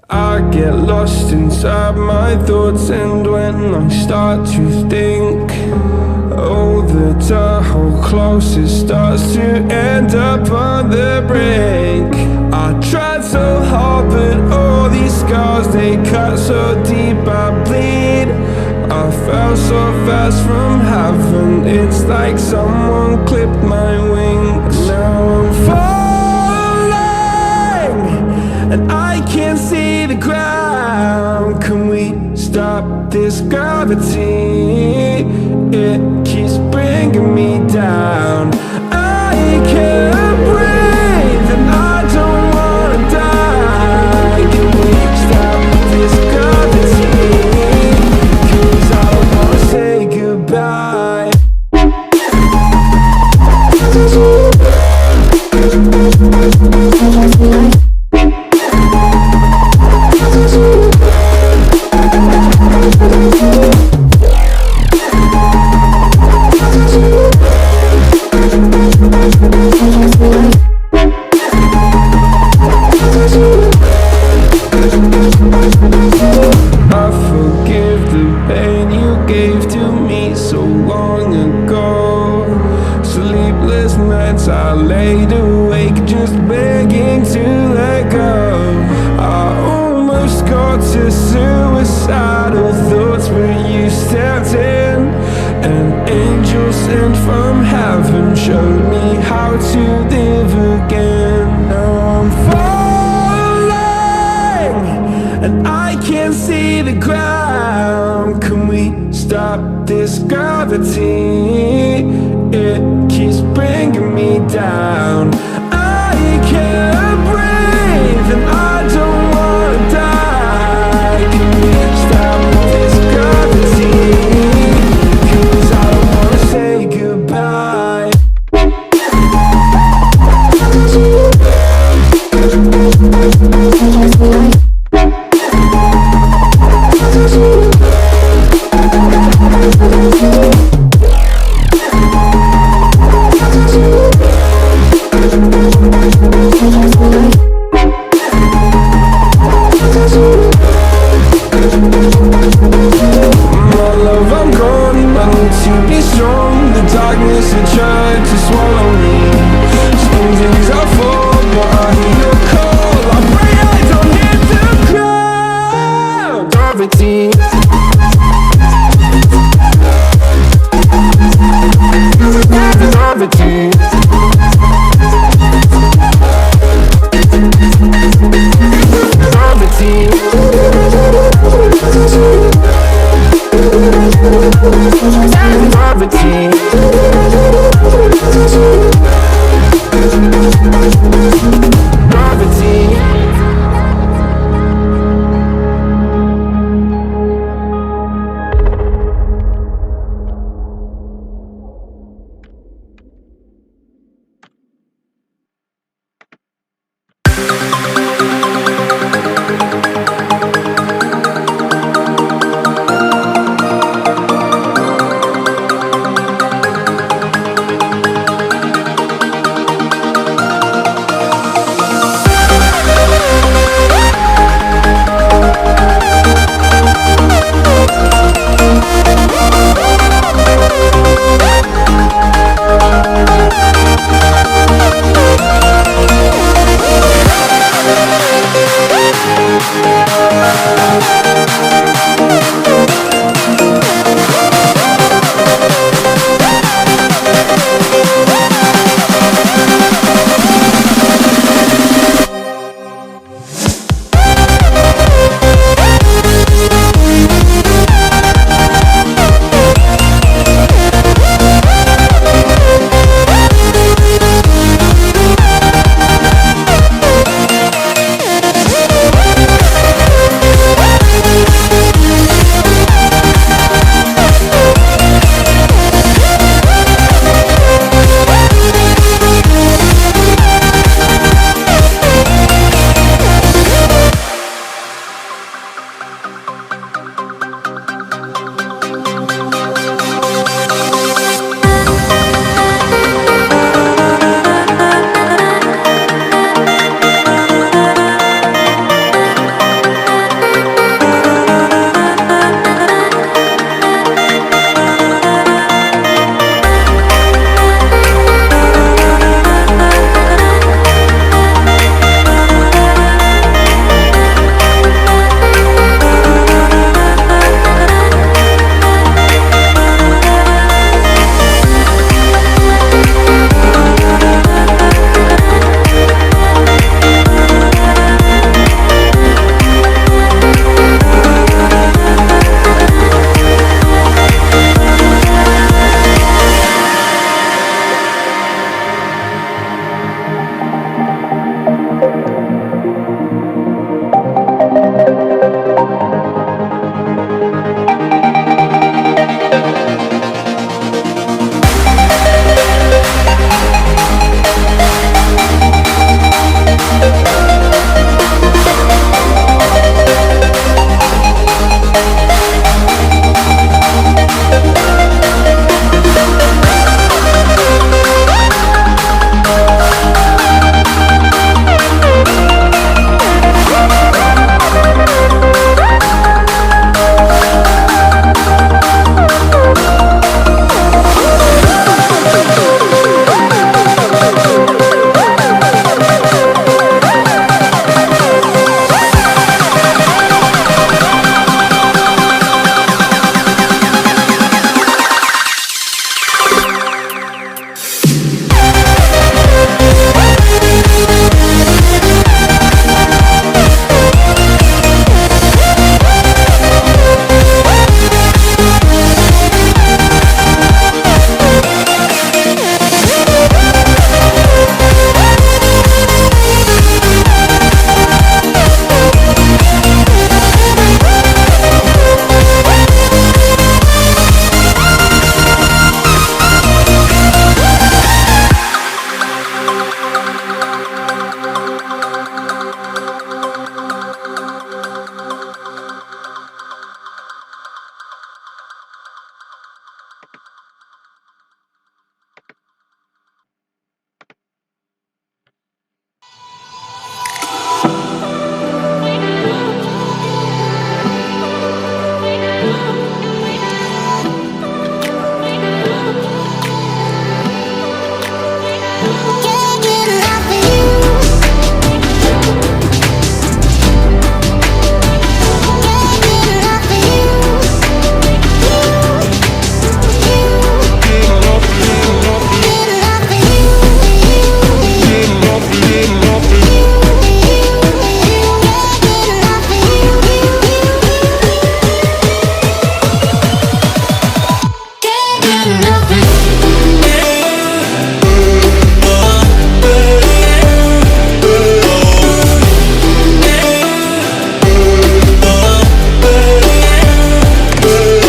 I get lost inside my thoughts, and when I start to think, oh, the whole close, it starts to end up on the brink. I tried so hard, but all these scars, they cut so deep, I bleed. I fell so fast from heaven, it's like someone clipped my wings. Now I'm falling, and I can't see the ground. Can we stop this gravity? It keeps bringing me down. I can't breathe, and I don't wanna die. Can we stop this gravity? 'Cause I don't wanna say goodbye. I forgive the pain you gave to me so long ago. Sleepless nights I laid awake just begging to let go. I almost got to suicidal thoughts, but you stepped in. An angel sent from heaven showed me how to live again. Now I'm falling, and I can't see the ground. Can we stop this gravity? It keeps bringing me down. I can't breathe, and I don't wanna die. Can we stop this gravity? 'Cause I don't wanna say goodbye. My love, I'm gone, I need to be strong. The darkness had tried to swallow me. Some days I fall, but I hear your call. I pray I don't hit the ground. Gravity. Gravity.